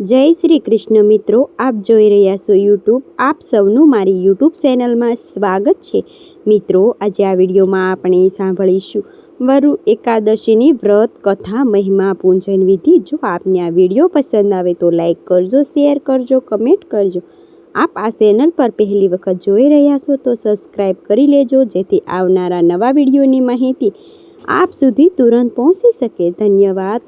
જય શ્રી કૃષ્ણ મિત્રો, આપ જોઈ રહ્યા છો યુટ્યુબ. આપ સૌનું મારી યુટ્યુબ ચેનલમાં સ્વાગત છે. મિત્રો, આજે આ વિડીયોમાં આપણે સાંભળીશું વરુ એકાદશીની વ્રત કથા, મહિમા, પૂજન વિધિ. જો આપને આ વિડીયો પસંદ આવે તો લાઈક કરજો, શેર કરજો, કમેન્ટ કરજો. આપ આ ચેનલ પર પહેલી વખત જોઈ રહ્યા છો તો સબસ્ક્રાઈબ કરી લેજો, જેથી આવનારા નવા વિડીયોની માહિતી આપ સુધી તુરંત પહોંચી શકે. ધન્યવાદ.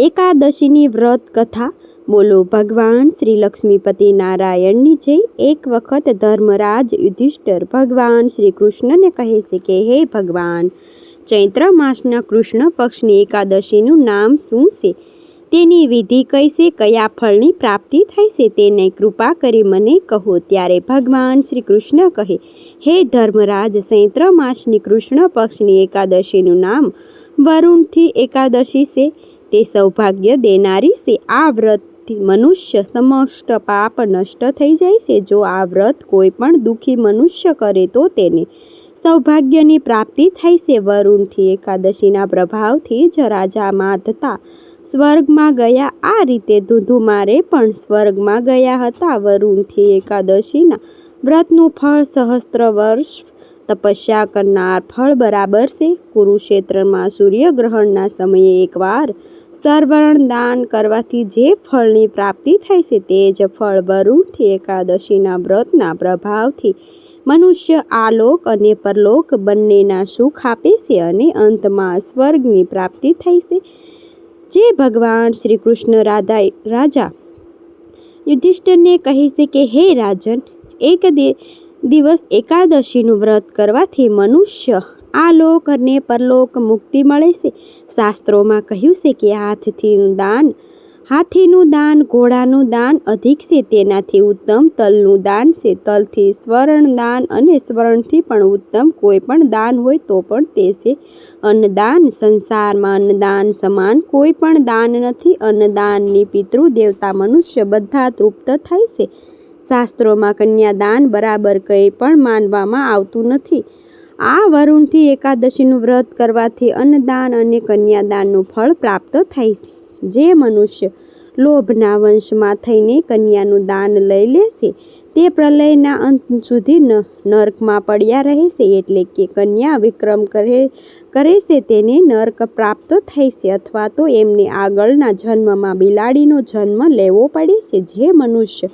એકાદશીની વ્રત કથા. બોલો ભગવાન શ્રી લક્ષ્મીપતિ નારાયણની જય. એક વખત ધર્મરાજ યુધિષ્ઠિર ભગવાન શ્રી કૃષ્ણને કહે છે કે હે ભગવાન, ચૈત્ર માસના કૃષ્ણ પક્ષની એકાદશીનું નામ શું છે? તેની વિધિ કઈ છે? કયા ફળની પ્રાપ્તિ થાય છે? તેને કૃપા કરી મને કહો. ત્યારે ભગવાન શ્રી કૃષ્ણ કહે, હે ધર્મરાજ, ચૈત્ર માસની કૃષ્ણ પક્ષની એકાદશીનું નામ વરુણથી એકાદશી છે. તે સૌભાગ્ય દેનારી છે. આ વ્રતથી મનુષ્ય સમસ્ત પાપ નષ્ટ થઈ જાય છે. જો આ વ્રત કોઈ પણ દુઃખી મનુષ્ય કરે તો તેને સૌભાગ્યની પ્રાપ્તિ થાય છે. વરુણથી એકાદશીના પ્રભાવથી જ રાજા માધતા સ્વર્ગમાં ગયા. આ રીતે ધુંધુમારે પણ સ્વર્ગમાં ગયા હતા. વરુણથી એકાદશીના વ્રતનું ફળ સહસ્ત્ર વર્ષ તપસ્યા કરનાર ફળ બરાબર છે. કુરુક્ષેત્રમાં સૂર્યગ્રહણના સમયે એકવાર સર્વણ દાન કરવાથી જે ફળની પ્રાપ્તિ થાય છે તે જ ફળ વરુણથી એકાદશીના વ્રતના પ્રભાવથી મનુષ્ય આલોક અને પરલોક બંનેના સુખ આપે છે અને અંતમાં સ્વર્ગની પ્રાપ્તિ થાય છે. જે ભગવાન શ્રી કૃષ્ણ રાજા યુધિષ્ઠિરને કહે છે કે હે રાજન, એક દિવસ એકાદશીનું વ્રત કરવાથી મનુષ્ય આલોક અને પરલોક મુક્તિ મળે છે. શાસ્ત્રોમાં કહ્યું છે કે હાથીનું દાન ઘોડાનું દાન અધિક છે. તેનાથી ઉત્તમ તલનું દાન છે. તલથી સ્વર્ણ દાન અને સ્વર્ણથી પણ ઉત્તમ કોઈ પણ દાન હોય તો પણ તે છે અન્નદાન. સંસારમાં અન્નદાન સમાન કોઈ પણ દાન નથી. અન્નદાનની પિતૃ દેવતા મનુષ્ય બધા તૃપ્ત થાય છે. શાસ્ત્રોમાં કન્યાદાન બરાબર કંઈ પણ માનવામાં આવતું નથી. આ વરુણથી એકાદશીનું વ્રત કરવાથી અન્નદાન અને કન્યાદાનનું ફળ પ્રાપ્ત થાય છે. જે મનુષ્ય લોભના વંશમાં થઈને કન્યાનું દાન લઈ લેશે તે પ્રલયના અંત સુધી નરકમાં પડ્યા રહે છે. એટલે કે કન્યા વિક્રમ કરે છે તેને નરક પ્રાપ્ત થાય છે, અથવા તો એમને આગળના જન્મમાં બિલાડીનો જન્મ લેવો પડે છે. જે મનુષ્ય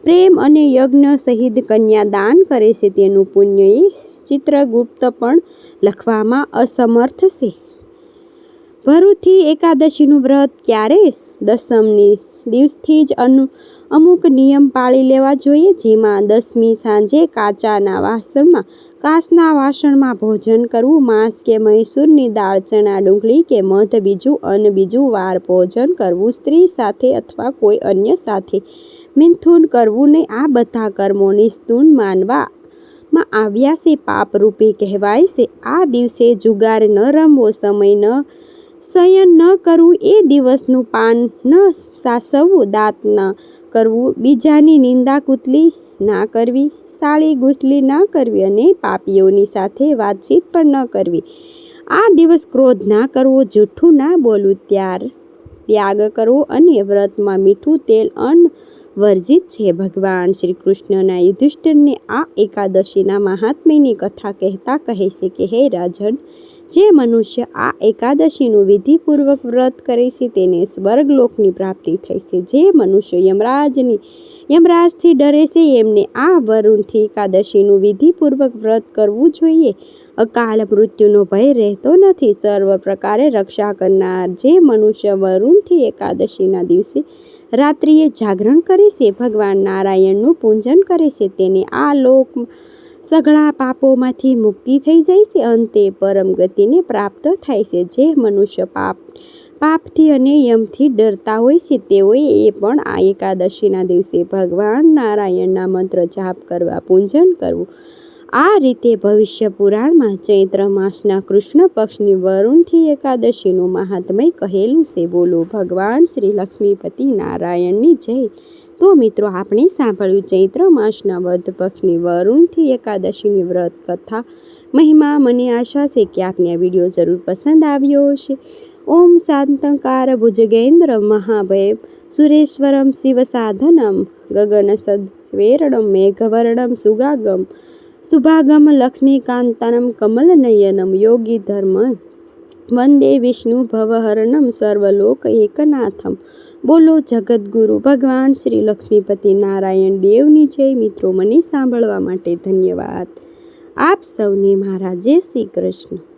પ્રેમ અને યજ્ઞ સહિત કન્યાદાન કરે છે તેનું પુણ્ય એ ચિત્રગુપ્ત પણ લખવામાં અસમર્થ છે. વરુથી એકાદશીનું વ્રત ક્યારે? દસમની દિવસથી જ અમુક નિયમ પાળી લેવા જોઈએ. જેમાં દસમી સાંજે કાચના વાસણમાં ભોજન કરવું. માંસ કે મૈસૂરની દાળ, ચણા, ડુંગળી કે મધ, બીજું વાર ભોજન કરવું. સ્ત્રી સાથે અથવા કોઈ અન્ય સાથે મિથુન કરવું નહીં. આ બધા કર્મો નિસ્તુન માનવામાં આવ્યા છે, પાપરૂપી કહેવાય છે. આ દિવસે જુગાર ન રમવો, શયન ન કરવું, એ દિવસનું પાન ન સાસવવું, દાંત ન કરવું, બીજાની નિંદા કુતલી ના કરવી, સાળી ગુસલી ન કરવી અને પાપીઓની સાથે વાતચીત પણ ન કરવી. આ દિવસ ક્રોધ ના કરવો, જૂઠું ના બોલવું, ત્યાગ કરવો અને વ્રતમાં મીઠું તેલ અન્ન વર્જિત છે. ભગવાન શ્રી કૃષ્ણના યુધિષ્ઠિરને આ એકાદશીના મહાત્મ્યની કથા કહેતા કહે છે કે હે રાજન, જે મનુષ્ય આ એકાદશીનું વિધિપૂર્વક વ્રત કરે છે તેને સ્વર્ગલોકની પ્રાપ્તિ થાય છે. જે મનુષ્ય યમરાજથી ડરે છે એમને આ વરુણથી એકાદશીનું વિધિપૂર્વક વ્રત કરવું જોઈએ. અકાલ મૃત્યુનો ભય રહેતો નથી. સર્વ પ્રકારે રક્ષા કરનાર જે મનુષ્ય વરુણથી એકાદશીના દિવસે રાત્રિએ જાગરણ કરે છે, ભગવાન નારાયણનું પૂજન કરે છે, તેને આ લોક સઘળા પાપોમાંથી મુક્તિ થઈ જાય છે. અંતે પરમ ગતિને પ્રાપ્ત થાય છે. જે મનુષ્ય પાપથી અને યમથી ડરતા હોય છે તેઓએ પણ આ એકાદશીના દિવસે ભગવાન નારાયણના મંત્ર જાપ કરવા, પૂજન કરવું. આ રીતે ભવિષ્ય પુરાણમાં ચૈત્ર માસના કૃષ્ણ પક્ષની વરુણથી એકાદશીનું મહાત્મ્ય કહેલું છે. બોલો ભગવાન શ્રી લક્ષ્મીપતિ નારાયણની જય. તો મિત્રો, આપણે સાંભળ્યું ચૈત્ર માસના વદ પક્ષની વરુણથી એકાદશીની વ્રત કથા, મહિમા. મને આશા છે કે આપને આ વિડીયો જરૂર પસંદ આવ્યો હશે. ઓમ શાંતંકાર ભુજગેન્દ્ર મહાભયમ સુરેશ્વરમ શિવસાધનમ ગગનસદ્વેરણમ મેઘવર્ણમ સુગાગમ સુભાગમ લક્ષ્મીકાંતનમ કમલનયનમ યોગી ધર્મ વંદે વિષ્ણુ ભવહરણમ સર્વલોક એકનાથમ. બોલો જગદગુરુ ભગવાન શ્રી લક્ષ્મીપતિ નારાયણ દેવની જય. મિત્રો, મને સાંભળવા માટે ધન્યવાદ. આપ સૌને મારા જય શ્રી કૃષ્ણ.